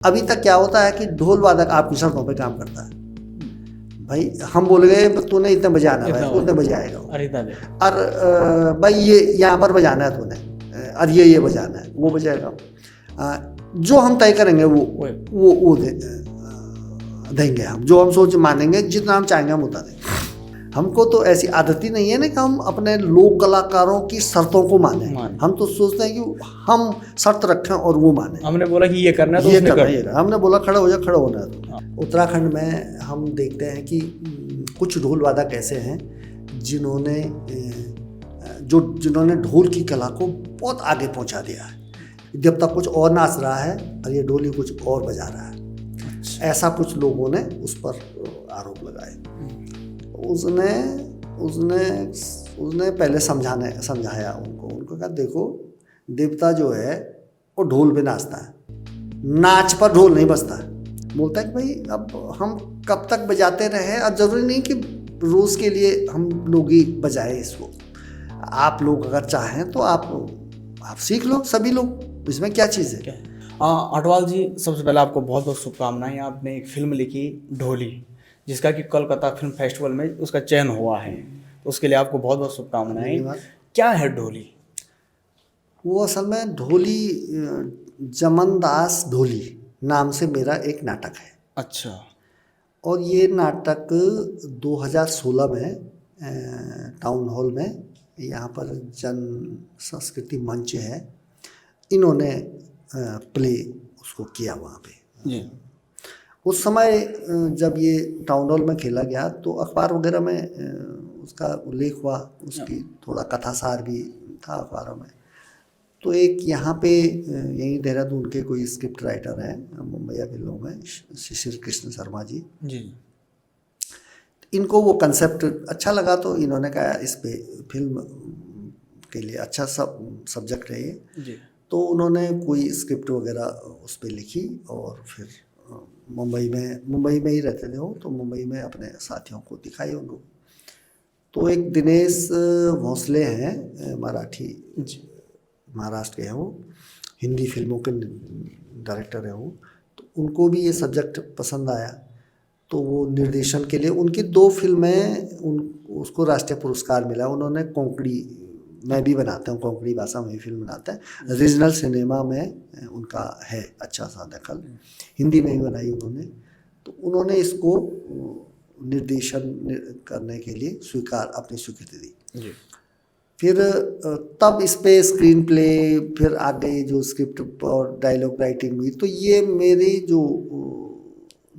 अभी तक क्या होता है कि ढोल वादक आपकी शर्तों पे काम करता है। भाई हम बोल गए तूने इतने बजाना है, भाई उतने बजाएगा। और भाई ये यहाँ पर बजाना है तूने, और ये बजाना है, वो बजाएगा। जो हम तय करेंगे वो देंगे हम, जो हम सोच मानेंगे, जितना हम चाहेंगे हम उतना देंगे। हमको तो ऐसी आदत ही नहीं है ना कि हम अपने लोक कलाकारों की शर्तों को माने। हम तो सोचते हैं कि हम शर्त रखें और वो माने। हमने बोला कि ये करना है तो ये करना है, हमने बोला खड़ा हो जा, खड़ा होना है तो। उत्तराखंड में हम देखते हैं कि कुछ ढोल वादक ऐसे हैं जिन्होंने ढोल की कला को बहुत आगे पहुंचा दिया है। जब तक कुछ और नाच रहा है और ये ढोली कुछ और बजा रहा है। ऐसा कुछ लोगों ने उस पर आरोप लगाए। उसने पहले समझाया उनको कहा देखो, देवता जो है वो ढोल पे नाचता है, नाच पर ढोल नहीं बजता है। बोलता है कि भाई अब हम कब तक बजाते रहे, अब जरूरी नहीं कि रोज के लिए हम लोग ही बजाए इसको। आप लोग अगर चाहें तो आप सीख लो, सभी लोग, इसमें क्या चीज़ है। अटवाल जी, सबसे पहले आपको बहुत बहुत शुभकामनाएं। आपने एक फिल्म लिखी ढोली, जिसका कि कोलकाता फिल्म फेस्टिवल में उसका चयन हुआ है, तो उसके लिए आपको बहुत बहुत शुभकामनाएं। क्या है ढोली? वो असल में ढोली जमनदास ढोली नाम से मेरा एक नाटक है। अच्छा। और ये नाटक 2016 में टाउन हॉल में, यहाँ पर जन संस्कृति मंच है, इन्होंने प्ले उसको किया वहाँ पे जी। उस समय जब ये टाउन हॉल में खेला गया तो अखबार वगैरह में उसका उल्लेख हुआ, उसकी थोड़ा कथासार भी था अखबारों में। तो एक यहाँ पे यही देहरादून के कोई स्क्रिप्ट राइटर हैं, मुंबई के लोग हैं, शिशिर कृष्ण शर्मा जी। इनको वो कंसेप्ट अच्छा लगा तो इन्होंने कहा इस पे फिल्म के लिए अच्छा सब्जेक्ट है ये। तो उन्होंने कोई स्क्रिप्ट वगैरह उस पर लिखी और फिर मुंबई में ही रहते थे वो, तो मुंबई में अपने साथियों को दिखाई उनको। तो एक दिनेश भोसले हैं, मराठी, महाराष्ट्र के हैं वो, हिंदी फिल्मों के डायरेक्टर हैं वो। तो उनको भी ये सब्जेक्ट पसंद आया, तो वो निर्देशन के लिए उनकी 2 फिल्में उसको राष्ट्रीय पुरस्कार मिला। उन्होंने कोंकणी में भी बनाते हैं, कोंकणी भाषा में भी फिल्म बनाते हैं। रीजनल सिनेमा में उनका है अच्छा सा दखल, हिंदी में भी बनाई उन्होंने। तो उन्होंने इसको निर्देशन करने के लिए अपनी स्वीकृति दी। फिर तब इस पे स्क्रीन प्ले, फिर आगे जो स्क्रिप्ट और डायलॉग राइटिंग हुई। तो ये मेरी जो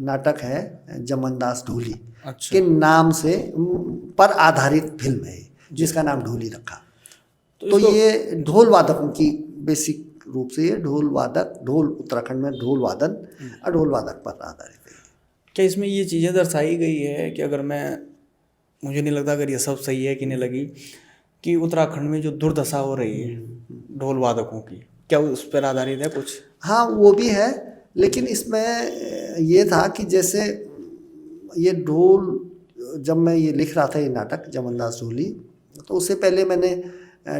नाटक है जमनदास ढोली के नाम से पर आधारित फिल्म है, जिसका नाम ढोली रखा। तो ये ढोल वादकों की बेसिक रूप से ये ढोल उत्तराखंड में ढोल वादन और ढोल वादक पर आधारित है। क्या इसमें ये चीज़ें दर्शाई गई है कि मुझे नहीं लगता अगर ये सब सही है कि नहीं लगी, कि उत्तराखंड में जो दुर्दशा हो रही है ढोल वादकों की, क्या उस पर आधारित है कुछ? हाँ, वो भी है, लेकिन इसमें ये था कि जैसे ये ढोल, जब मैं ये लिख रहा था ये नाटक जमनदास ढोली, तो उससे पहले मैंने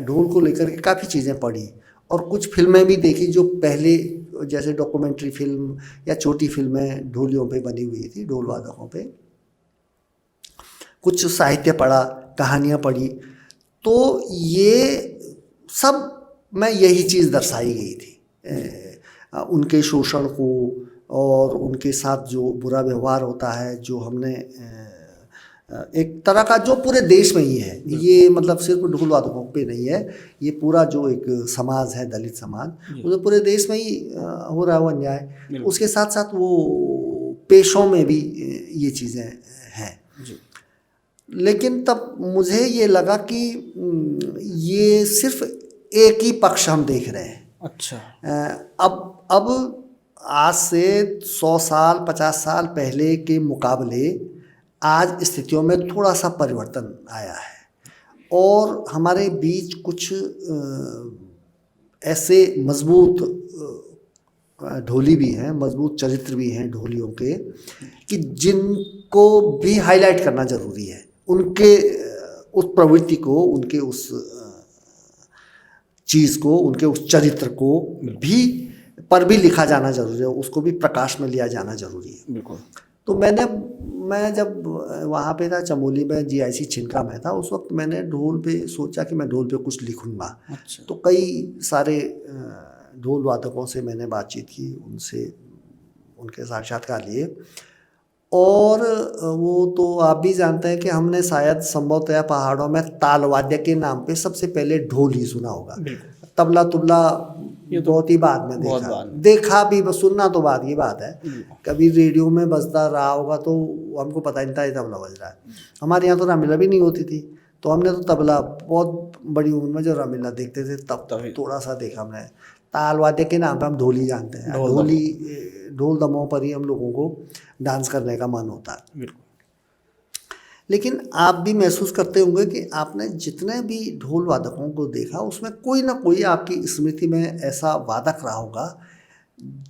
ढोल को लेकर के काफ़ी चीज़ें पढ़ी और कुछ फिल्में भी देखी जो पहले, जैसे डॉक्यूमेंट्री फिल्म या छोटी फिल्में ढोलियों पे बनी हुई थी, ढोल वादकों पे। कुछ साहित्य पढ़ा, कहानियाँ पढ़ी, तो ये सब में यही चीज़ दर्शाई गई थी, उनके शोषण को और उनके साथ जो बुरा व्यवहार होता है, जो हमने एक तरह का जो पूरे देश में ही है, ये मतलब सिर्फ ढोल वादकों पे नहीं है, ये पूरा जो एक समाज है, दलित समाज, वो पूरे देश में ही हो रहा है वो अन्याय। उसके साथ साथ वो पेशों में भी ये चीज़ें हैं। लेकिन तब मुझे ये लगा कि ये सिर्फ एक ही पक्ष हम देख रहे हैं। अच्छा। अब आज से 100 साल 50 साल पहले के मुकाबले आज स्थितियों में थोड़ा सा परिवर्तन आया है और हमारे बीच कुछ ऐसे मजबूत ढोली भी हैं, मजबूत चरित्र भी हैं ढोलियों के, कि जिनको भी हाईलाइट करना ज़रूरी है। उनके उस प्रवृत्ति को, उनके उस चीज़ को, उनके उस चरित्र को भी पर भी लिखा जाना जरूरी है, उसको भी प्रकाश में लिया जाना जरूरी है। बिल्कुल। तो मैं जब वहाँ पे था चमोली में, GIC छिनका में था, उस वक्त मैंने ढोल पे सोचा कि मैं ढोल पे कुछ लिखूंगा। अच्छा। तो कई सारे ढोल वादकों से मैंने बातचीत की, उनसे उनके साक्षात्कार लिए, और वो तो आप भी जानते हैं कि हमने शायद संभवतः पहाड़ों में ताल वाद्य के नाम पे सबसे पहले ढोल ही सुना होगा। बिल्कुल। तबला तुबला ये तो बहुत ही बाद में बहुत देखा बाद में। देखा भी, बस सुनना तो बाद की बात है। कभी रेडियो में बजता रहा होगा तो हमको पता नहीं था ये तबला बज रहा है। हमारे यहाँ तो रामलीला भी नहीं होती थी, तो हमने तो तबला बहुत बड़ी उम्र में जो रामलीला देखते थे तब थोड़ा सा देखा हमने। ताल वाद्य के नाम पे हम ढोली जानते हैं, ढोल दमों पर ही हम लोगों को डांस करने का मन होता है। बिल्कुल। लेकिन आप भी महसूस करते होंगे कि आपने जितने भी ढोल वादकों को देखा उसमें कोई ना कोई आपकी स्मृति में ऐसा वादक रहा होगा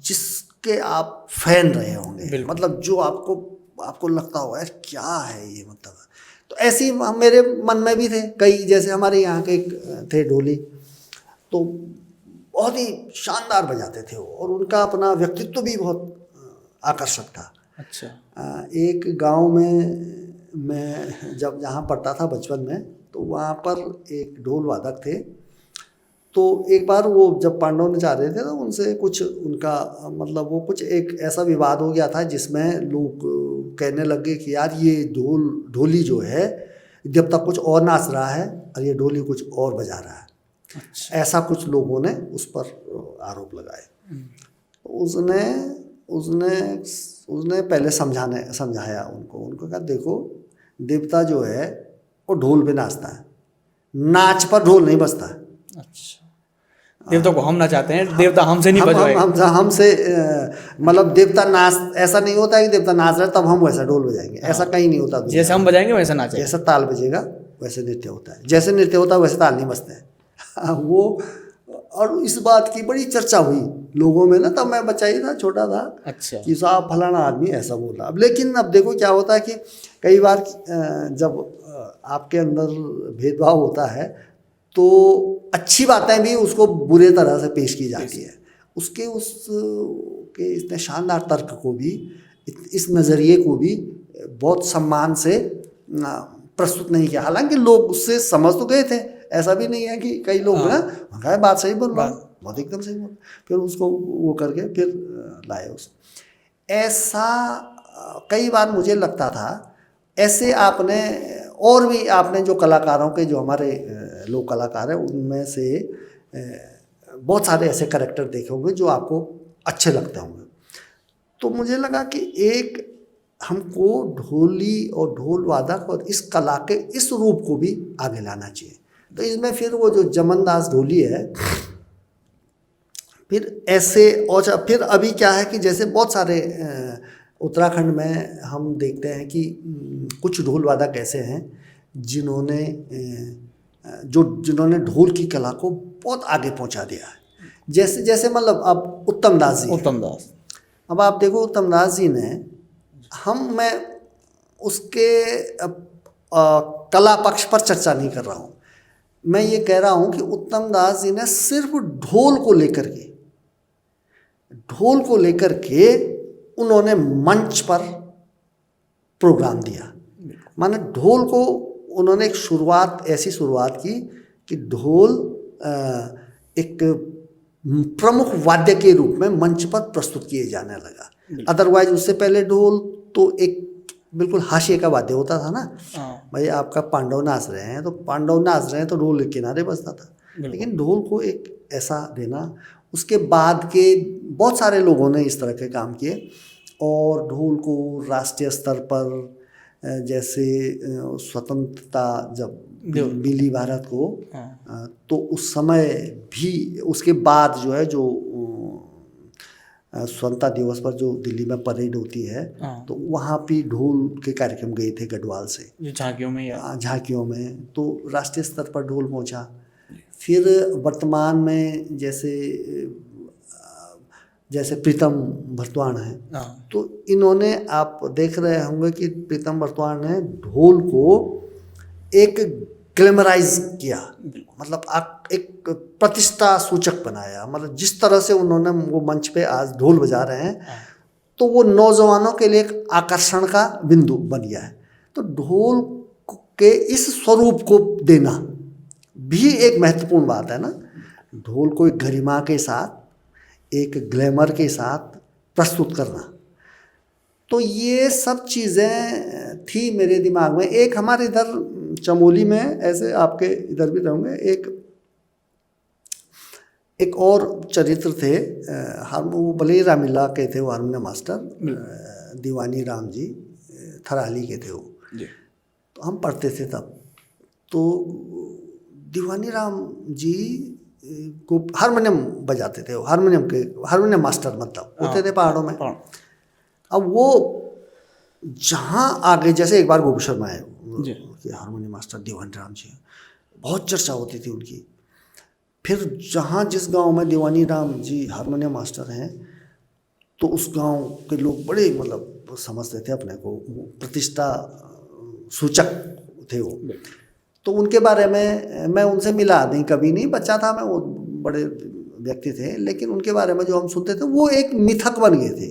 जिसके आप फैन रहे होंगे, मतलब जो आपको लगता होगा यार क्या है ये, मतलब। तो ऐसे ही मेरे मन में भी थे कई, जैसे हमारे यहाँ के थे ढोली, तो बहुत ही शानदार बजाते थे वो, और उनका अपना व्यक्तित्व भी बहुत आकर्षक था। अच्छा। एक गांव में मैं जब जहाँ पढ़ता था बचपन में, तो वहाँ पर एक ढोल वादक थे। तो एक बार वो जब पांडव नचा रहे थे तो उनसे कुछ उनका मतलब वो कुछ एक ऐसा विवाद हो गया था जिसमें लोग कहने लगे कि यार ये ढोली जो है जब तक कुछ और नाच रहा है और ये ढोली कुछ और बजा रहा है। अच्छा। ऐसा कुछ लोगों ने उस पर आरोप लगाए। उसने पहले समझाया उनको कहा देखो देवता जो है वो ढोल पे नाचता है, नाच पर ढोल नहीं बजता। अच्छा। देवता को हम नचाते हैं, देवता हमसे नहीं बजवाएगा। हमसे मतलब देवता नाच, ऐसा नहीं होता है कि देवता नाच रहा है तब हम वैसा ढोल बजाएंगे, ऐसा कहीं नहीं होता। जैसे हम बजाएंगे वैसा नाचेंगे, जैसा ताल बजेगा वैसे नृत्य होता है, जैसे नृत्य होता है वैसे ताल नहीं बजते हैं। वो और इस बात की बड़ी चर्चा हुई लोगों में ना, तब मैं बच्चा ही था, छोटा था। अच्छा। कि साहब फलाना आदमी ऐसा बोल रहा। अब लेकिन अब देखो क्या होता है कि कई बार जब आपके अंदर भेदभाव होता है तो अच्छी बातें भी उसको बुरे तरह से पेश की जाती है। उसके इतने शानदार तर्क को भी, इस नज़रिए को भी बहुत सम्मान से प्रस्तुत नहीं किया। हालांकि लोग उससे समझ तो गए थे, ऐसा भी नहीं है कि कई लोग ना बात सही बोल रहा, बहुत एकदम सही बोल, फिर उसको वो करके फिर लाए उसको। ऐसा कई बार मुझे लगता था। ऐसे और भी आपने जो कलाकारों के, जो हमारे लोक कलाकार हैं उनमें से बहुत सारे ऐसे कैरेक्टर देखे होंगे जो आपको अच्छे लगते होंगे। तो मुझे लगा कि एक हमको ढोली और ढोल वादक और इस कला के इस रूप को भी आगे लाना चाहिए। तो इसमें फिर वो जो जमन दास ढोली है, फिर ऐसे, और फिर अभी क्या है कि जैसे बहुत सारे उत्तराखंड में हम देखते हैं कि कुछ ढोल वादक ऐसे हैं जिन्होंने ढोल की कला को बहुत आगे पहुंचा दिया है। जैसे मतलब अब उत्तम दास जी, अब आप देखो उत्तम दास जी ने, मैं उसके कला पक्ष पर चर्चा नहीं कर रहा हूँ, मैं ये कह रहा हूँ कि उत्तम दास जी ने सिर्फ ढोल को लेकर के उन्होंने मंच पर प्रोग्राम दिया। माने ढोल को उन्होंने एक ऐसी शुरुआत की कि ढोल एक प्रमुख वाद्य के रूप में मंच पर प्रस्तुत किए जाने लगा। अदरवाइज उससे पहले ढोल तो एक बिल्कुल हाशिए का वाद्य होता था ना। भाई आपका पांडव नाच रहे हैं तो ढोल किनारे बजता था, लेकिन ढोल को एक ऐसा देना। उसके बाद के बहुत सारे लोगों ने इस तरह के काम किए और ढोल को राष्ट्रीय स्तर पर, जैसे स्वतंत्रता जब मिली भारत को, तो उस समय भी, उसके बाद जो है जो स्वतंत्रता दिवस पर जो दिल्ली में परेड होती है, तो वहाँ भी ढोल के कार्यक्रम गए थे गढ़वाल से, झांकियों में, तो राष्ट्रीय स्तर पर ढोल पहुँचा। फिर वर्तमान में जैसे प्रीतम बर्तवाण है, तो इन्होंने, आप देख रहे होंगे कि प्रीतम बर्तवाण ने ढोल को एक ग्लैमराइज किया, मतलब एक प्रतिष्ठा सूचक बनाया। मतलब जिस तरह से उन्होंने वो मंच पे आज ढोल बजा रहे हैं तो वो नौजवानों के लिए एक आकर्षण का बिंदु बन गया है। तो ढोल के इस स्वरूप को देना भी एक महत्वपूर्ण बात है ना। ढोल को एक गरिमा के साथ, एक ग्लैमर के साथ प्रस्तुत करना, तो ये सब चीज़ें थी मेरे दिमाग में। एक हमारे इधर चमोली में, ऐसे आपके इधर भी रहूँगे, एक और चरित्र थे, वो भले ही रामिला के थे, वो हारमोनियम मास्टर, दीवानी राम जी थराली के थे वो। तो हम पढ़ते थे तब, तो दीवानी राम जी को हारमोनियम बजाते थे, हारमोनियम मास्टर मतलब होते थे पहाड़ों में। अब वो जहाँ आगे, जैसे एक बार गोपी शर्मा आए कि हारमोनियम मास्टर दीवानी राम जी, बहुत चर्चा होती थी उनकी। फिर जहाँ जिस गांव में दीवानी राम जी हारमोनियम मास्टर हैं, तो उस गांव के लोग बड़े मतलब समझते थे अपने को, प्रतिष्ठा सूचक थे वो। तो उनके बारे में मैं उनसे मिला नहीं, कभी नहीं, बच्चा था मैं, वो बड़े व्यक्ति थे, लेकिन उनके बारे में जो हम सुनते थे वो एक मिथक बन गए थे।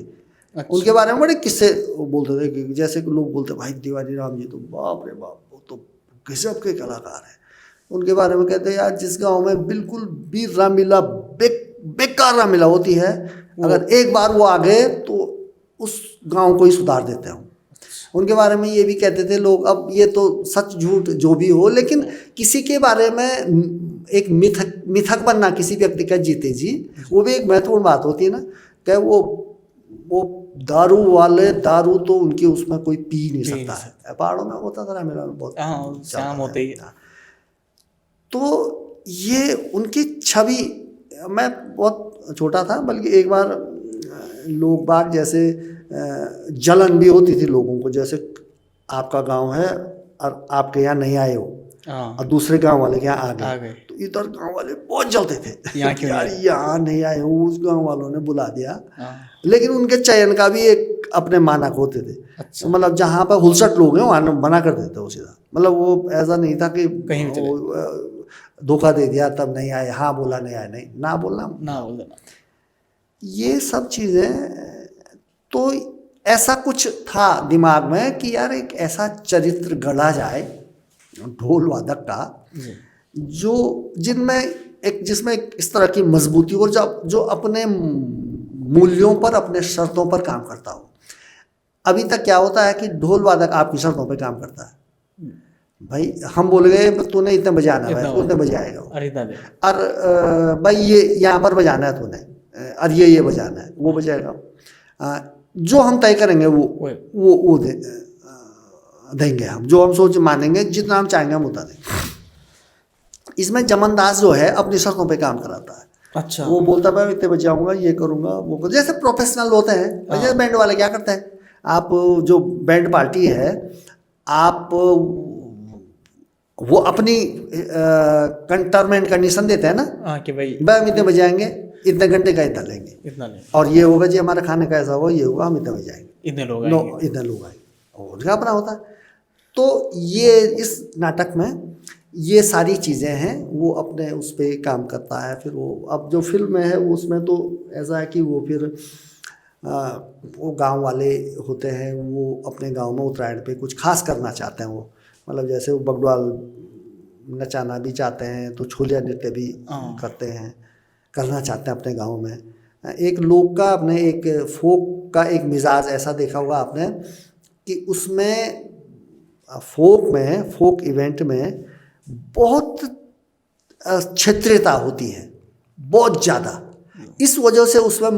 अच्छा। उनके बारे में बड़े किस्से बोलते थे कि जैसे कि लोग बोलते भाई दीवानी राम जी तो बाप रे बाप, वो तो गजब के कलाकार हैं। उनके बारे में कहते हैं यार, जिस गांव में बिल्कुल भी रामलीला बेकार रामलीला होती है, अगर एक बार वो आ गए तो उस गांव को ही सुधार देते हैं। उनके बारे में ये भी कहते थे लोग, अब ये तो सच झूठ जो भी हो, लेकिन किसी के बारे में एक मिथक बनना किसी व्यक्ति का, जीते जी, वो भी एक महत्वपूर्ण बात होती है ना। कि वो दारू वाले, दारू तो उनकी उसमें कोई पी नहीं सकता है। पहाड़ों में होता था रामलीला में बहुत शाम होते ही। तो ये उनकी छवि, मैं बहुत छोटा था, बल्कि एक बार लोग बाग जैसे जलन भी होती थी लोगों को, जैसे आपका गांव है और आपके यहाँ नहीं आए हो और दूसरे गांव वाले के यहाँ आ गए, तो इधर गांव वाले बहुत जलते थे यार यहाँ नहीं आए हो, उस गांव वालों ने बुला दिया। लेकिन उनके चयन का भी एक अपने मानक होते थे। अच्छा। मतलब जहाँ पर हुलसट लोग हैं वहाँ मना कर देते हो सीधा, मतलब वो ऐसा नहीं था कि कहीं धोखा दे दिया तब नहीं आए, हाँ बोला नहीं आए, नहीं, ना बोलना। ये सब चीज़ें, तो ऐसा कुछ था दिमाग में कि यार एक ऐसा चरित्र गढ़ा जाए ढोल वादक का, जिसमें इस तरह की मजबूती और जो अपने मूल्यों पर, अपने शर्तों पर काम करता हो। अभी तक क्या होता है कि ढोल वादक आपकी शर्तों पर काम करता है। भाई हम बोल गए तूने इतने बजाना है, भाई उतने बजाएगा, और भाई ये यहाँ पर बजाना है तूने, और ये बजाना है, वो बजाएगा। जो हम तय करेंगे वो देंगे हम, जो हम सोच मानेंगे, जितना हम चाहेंगे हम उतना देंगे। इसमें जमनदास जो है अपनी शर्तों पे काम कराता है। अच्छा। वो बोलता है इतने बजाऊंगा, ये करूंगा, वो करूंगा, जैसे प्रोफेशनल होते हैं। जैसे बैंड वाले क्या करते हैं, आप जो बैंड पार्टी है, आप वो अपनी टर्म एंड कंडीशन देते हैं ना कि भाई हम इतने बजाएंगे, इतने घंटे का इतना लेंगे, और ये होगा जी हमारा खाने का ऐसा होगा, ये होगा, हम इतने बजाएंगे, इतने लोग आएंगे, और उनका अपना होता है। तो ये इस नाटक में ये सारी चीज़ें हैं, वो अपने उस पर काम करता है। फिर वो अब जो फिल्म में है उसमें तो ऐसा है कि वो फिर वो गांव वाले होते हैं, वो अपने गांव में उत्तरायण पे कुछ खास करना चाहते हैं। वो मतलब जैसे वो बगडवाल नचाना भी चाहते हैं, तो छोलिया नृत्य भी करना चाहते हैं अपने गांव में। एक लोक का, अपने एक फोक का एक मिजाज ऐसा देखा होगा आपने कि उसमें फोक इवेंट में बहुत क्षेत्रीयता होती है, बहुत ज़्यादा। इस वजह से उसमें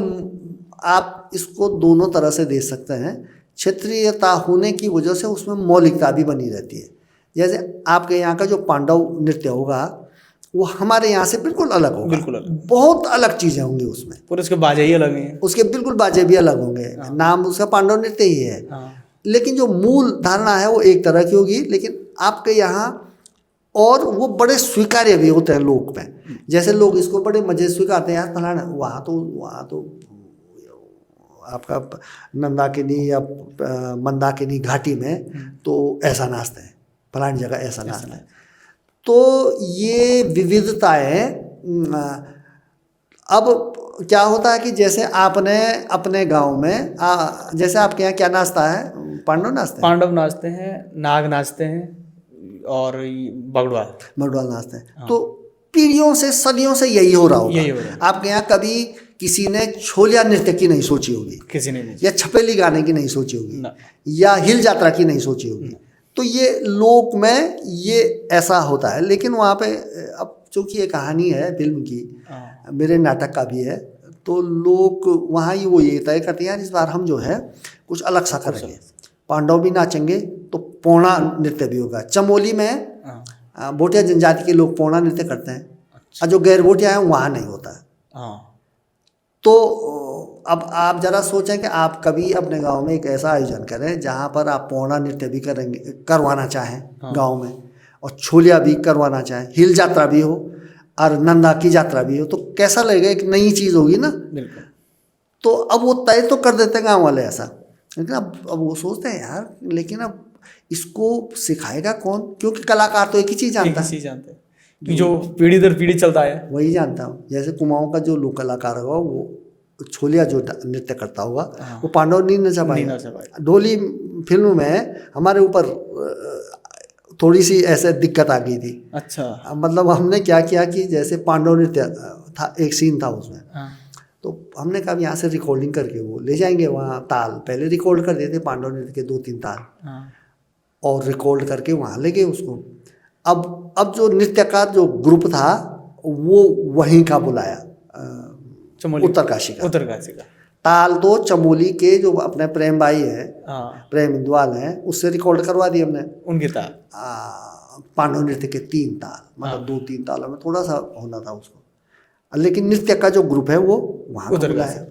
आप इसको दोनों तरह से देख सकते हैं। क्षेत्रीयता होने की वजह से उसमें मौलिकता भी बनी रहती है। जैसे आपके यहाँ का जो पांडव नृत्य होगा वो हमारे यहाँ से बिल्कुल अलग होगा, बिल्कुल अलग, बहुत अलग चीज़ें होंगी उसमें, और उसके बाजे ही अलग हैं, उसके बिल्कुल बाजे भी अलग होंगे। नाम उसका पांडव नृत्य ही है, लेकिन जो मूल धारणा है वो एक तरह की होगी। लेकिन आपके यहाँ और वो बड़े स्वीकार्य भी होते हैं लोग में, जैसे लोग इसको बड़े मजे स्वीकारते हैं, यार फलाना वहाँ तो आपका नंदाकिनी या मंदाकिनी घाटी में तो ऐसा नाचते हैं, फलानी जगह ऐसा नाचते हैं। तो ये विविधताएं अब क्या होता है कि जैसे आपने अपने गांव में जैसे आपके यहाँ क्या नाचता है, पांडव नाचते हैं, पांडव नाचते हैं, नाग नाचते हैं और बगड़वाल बगड़वाल नाचते हैं। तो पीढ़ियों से सदियों से यही हो रहा होगा। आपके यहाँ कभी किसी ने छोलिया नृत्य की नहीं सोची होगी, किसी ने नहीं, या छपेली गाने की नहीं सोची होगी, या हिल यात्रा की नहीं सोची होगी। तो ये लोक में ये ऐसा होता है। लेकिन वहाँ पे अब चूंकि ये कहानी है फिल्म की, मेरे नाटक का भी है, तो लोग वहाँ ही वो ये तय करते हैं यार इस बार हम जो है कुछ अलग सा करेंगे। पांडव भी नाचेंगे तो पौना नृत्य भी होगा। चमोली में भोटिया जनजाति के लोग पौना नृत्य करते हैं, और जो गैर भोटिया है वहाँ नहीं होता है। तो अब आप जरा सोचें कि आप कभी अपने गांव में एक ऐसा आयोजन करें जहां पर आप पौना नृत्य भी करवाना चाहें गांव में, और छोलिया भी करवाना चाहें, हिल यात्रा भी हो और नंदा की यात्रा भी हो, तो कैसा लगेगा? एक नई चीज़ होगी ना। बिल्कुल। तो अब वो तय तो कर देते हैं गाँव वाले ऐसा, लेकिन अब वो सोचते हैं यार लेकिन अब इसको सिखाएगा कौन? क्योंकि कलाकार तो एक ही चीज़ जानता है, जो पीढ़ी दर पीढ़ी चलता है वही जानता हूँ। जैसे कुमाऊँ का जो लोक कलाकार होगा वो छोलिया जो नृत्य करता होगा वो पांडव नहीं नचा पाएगा। ढोली फिल्म में हमारे ऊपर थोड़ी सी ऐसे दिक्कत आ गई थी। अच्छा। मतलब हमने क्या किया कि जैसे पांडव नृत्य था, एक सीन था उसमें, तो हमने कहा यहाँ से रिकॉर्डिंग करके वो ले जाएंगे वहाँ। ताल पहले रिकॉर्ड कर देते पांडव नृत्य के 2-3 ताल, और रिकॉर्ड करके वहाँ ले गए उसको। अब जो नृत्यकार जो ग्रुप था वो वहीं का बुलाया, उत्तरकाशी का ताल तो चमोली के जो अपने प्रेम भाई है, प्रेम इंदवाल हैं, उससे रिकॉर्ड करवा दिए हमने उनके ताल। पांडव नृत्य के 3 ताल, मतलब 2-3 तालों में थोड़ा सा होना था उसको, लेकिन नृत्य का जो ग्रुप है वो वहाँ का बुलाया।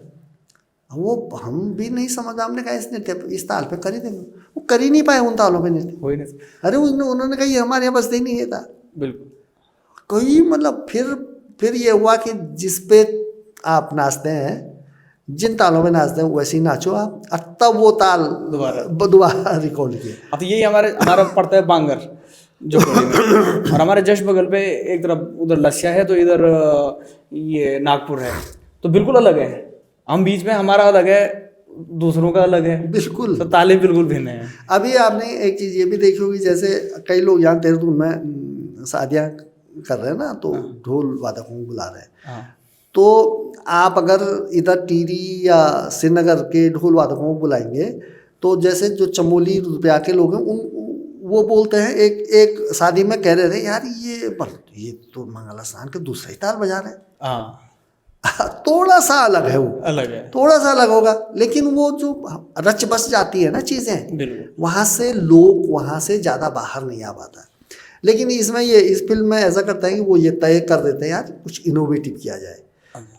वो हम भी नहीं समझ, हमने कहा इस नृत्य इस ताल पे कर ही देंगे, वो कर ही नहीं पाए उन तालों पे नृत्य। अरे उन्होंने कहा ये हमारे यहाँ बसते ही नहीं है था। बिल्कुल। कोई मतलब फिर ये हुआ कि जिस पे आप नाचते हैं, जिन तालों में नाचते हैं वैसे ही नाचो आप, और तब वो ताल दोबारा रिकॉर्ड किया। अब यही हमारा पड़ता है बांगर जो और हमारे जस्ट बगल पे एक तरफ उधर लस्या है, तो इधर ये नागपुर है, तो बिल्कुल अलग है। हम बीच में हमारा अलग है, दूसरों का अलग है, बिल्कुल। तो ताले बिल्कुल भिन्न है। अभी आपने एक चीज़ ये भी देखी होगी, जैसे कई लोग यहाँ देहरादून में शादियाँ कर रहे हैं ना, तो ढोल वादकों को बुला रहे हैं। तो आप अगर इधर टिहरी या श्रीनगर के ढोल वादकों को बुलाएंगे, तो जैसे जो चमोली रुपया के लोग हैं वो बोलते हैं, एक शादी में कह रहे थे यार ये तो मंगला स्नान के दूसरा ही ताल बजा रहे हैं। थोड़ा सा अलग है, वो अलग है, थोड़ा सा अलग होगा, लेकिन वो जो रच बस जाती है ना चीज़ें, वहाँ से लोग वहाँ से ज़्यादा बाहर नहीं आ पाता। लेकिन इसमें इस फिल्म में ऐसा करता है कि वो ये तय कर देते हैं यार कुछ इनोवेटिव किया जाए,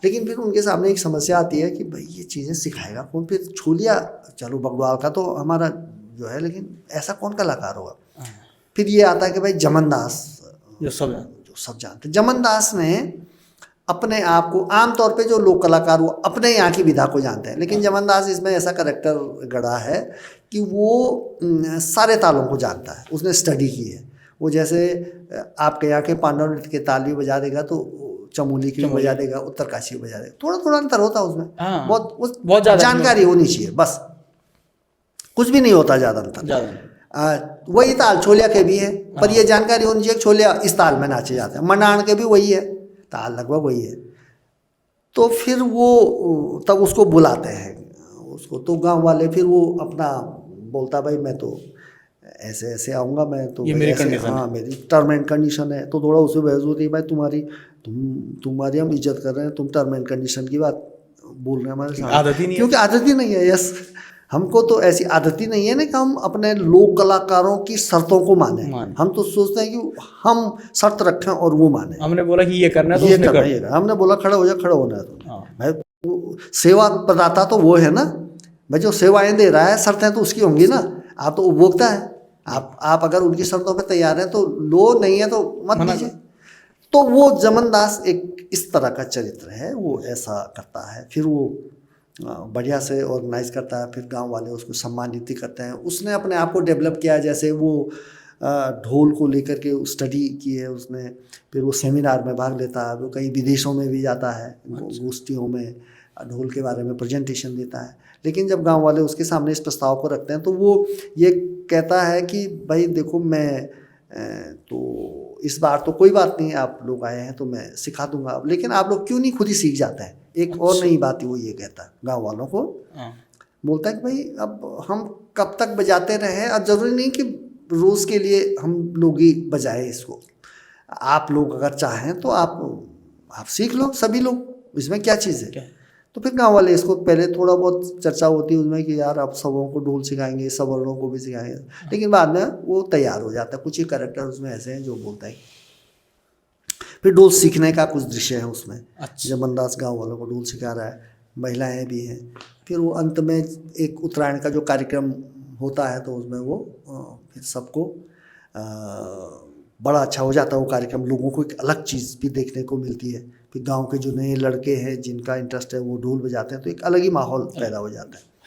लेकिन फिर उनके सामने एक समस्या आती है कि भाई ये चीज़ें सिखाएगा कौन? फिर छोलिया चलो बगड़वाल का तो हमारा जो है, लेकिन ऐसा कौन कलाकार होगा? फिर ये आता है कि भाई जमनदास, जो सब जानते, जमनदास ने अपने आप को, आमतौर पे जो लोक कलाकार वो अपने यहाँ की विधा को जानते हैं, लेकिन जमनदास इसमें ऐसा करेक्टर गढ़ा है कि वो सारे तालों को जानता है, उसने स्टडी की है। वो जैसे आपके यहाँ के पांडव नृत्य के ताल भी बजा देगा तो चमोली की भी बजा देगा, उत्तरकाशी बजा देगा, थोड़ा थोड़ा अंतर होता है उसमें। बहुत जानकारी होनी चाहिए, बस कुछ भी नहीं होता ज़्यादा अंतर। वही ताल छोलिया के भी है, पर ये जानकारी होनी चाहिए छोलिया इस ताल में नाचे जाते हैं। मनाण के भी वही है, ताल लगभग वही है। तो फिर वो तब उसको बुलाते हैं उसको, तो गांव वाले फिर वो अपना बोलता भाई मैं तो ऐसे ऐसे आऊँगा, मैं तो ये मेरी कंडीशन, हाँ मेरी टर्म एंड कंडीशन है। तो थोड़ा उससे बहस होती है, भाई तुम्हारी हम इज्जत कर रहे हैं, तुम टर्म एंड कंडीशन की बात बोल रहे हैं हमारे साथ, आदत ही नहीं, क्योंकि आदत ही नहीं है। यस, हमको तो ऐसी आदत ही नहीं है ना कि हम अपने लोक कलाकारों की शर्तों को माने। हम तो सोचते हैं कि हम शर्त रखें और वो माने। हमने बोला कि ये करना है तो ये करना है, हमने बोला खड़ा हो जा, खड़ा होना है तो भाई सेवा प्रदाता तो वो है ना भाई, जो सेवाएं दे रहा है, शर्तें तो उसकी होंगी ना। आप तो उपभोक्ता है, आप अगर उनकी शर्तों पे तैयार हैं तो लो, नहीं है तो मत दीजिए। तो वो जमनदास एक इस तरह का चरित्र है, वो ऐसा करता है, फिर वो बढ़िया से ऑर्गेनाइज करता है, फिर गांव वाले उसको सम्मानित करते हैं। उसने अपने आप को डेवलप किया, जैसे वो ढोल को लेकर के स्टडी की है उसने। फिर वो सेमिनार में भाग लेता है, वो कई विदेशों में भी जाता है, गोष्ठियों में ढोल के बारे में प्रेजेंटेशन देता है। लेकिन जब गांव वाले उसके सामने इस प्रस्ताव को रखते हैं तो वो ये कहता है कि भाई देखो मैं तो इस बार तो कोई बात नहीं, आप लोग आए हैं तो मैं सिखा दूंगा, लेकिन आप लोग क्यों नहीं खुद ही सीख जाते हैं। एक और नई बात वो ये कहता है गांव वालों को, बोलता है कि भाई अब हम कब तक बजाते रहे, और ज़रूरी नहीं कि रोज़ के लिए हम लोग ही बजाए इसको, आप लोग अगर चाहें तो आप सीख लो, सभी लोग, इसमें क्या चीज़ है। तो फिर गांव वाले इसको, पहले थोड़ा बहुत चर्चा होती है उसमें कि यार अब सबों को ढोल सिखाएंगे, सवर्णों को भी सिखाएंगे, लेकिन बाद में वो तैयार हो जाता है। कुछ ही कैरेक्टर उसमें ऐसे हैं जो बोलता है। फिर ढोल सीखने का कुछ दृश्य है उसमें। अच्छा। जमनदास गांव वालों को ढोल सिखा रहा है, महिलाएं भी हैं। फिर वो अंत में एक उत्तरायण का जो कार्यक्रम होता है तो उसमें वो फिर सबको बड़ा अच्छा हो जाता है वो कार्यक्रम, लोगों को एक अलग चीज़ भी देखने को मिलती है। फिर गांव के जो नए लड़के हैं जिनका इंटरेस्ट है वो ढोल बजाते हैं, तो एक अलग ही माहौल पैदा हो जाता है।